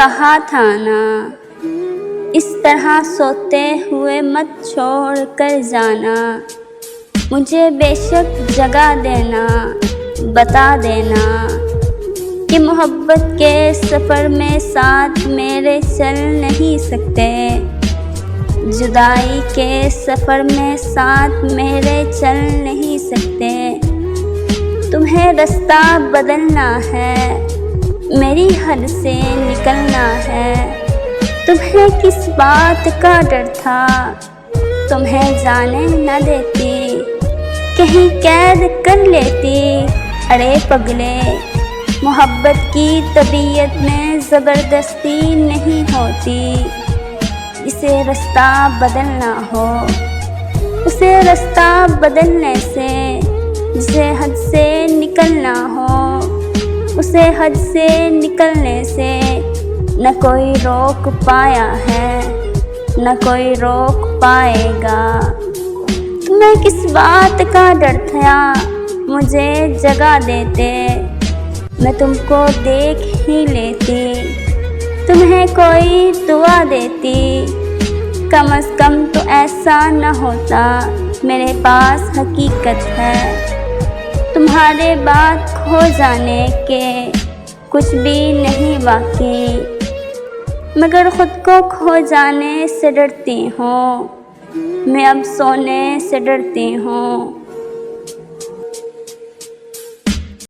कहा था ना, इस तरह सोते हुए मत छोड़ कर जाना। मुझे बेशक जगा देना, बता देना कि मोहब्बत के सफ़र में साथ मेरे चल नहीं सकते। जुदाई के सफ़र में साथ मेरे चल नहीं सकते। तुम्हें रास्ता बदलना है, मेरी हद से निकलना है। तुम्हें किस बात का डर था, तुम्हें जाने न देती, कहीं कैद कर लेती। अरे पगले, मोहब्बत की तबीयत में ज़बरदस्ती नहीं होती। इसे रास्ता बदलना हो, उसे रास्ता बदलने से, जिसे हद से निकलना हो, उसे हद से निकलने से न कोई रोक पाया है, न कोई रोक पाएगा। तुम्हें किस बात का डर था, मुझे जगा देते, मैं तुमको देख ही लेती। तुम्हें कोई दुआ देती, कम से कम तो ऐसा न होता। मेरे पास हकीकत है, तुम्हारे बाद खो जाने के कुछ भी नहीं बाकी। मगर ख़ुद को खो जाने से डरती हूँ, मैं अब सोने से डरती हूँ।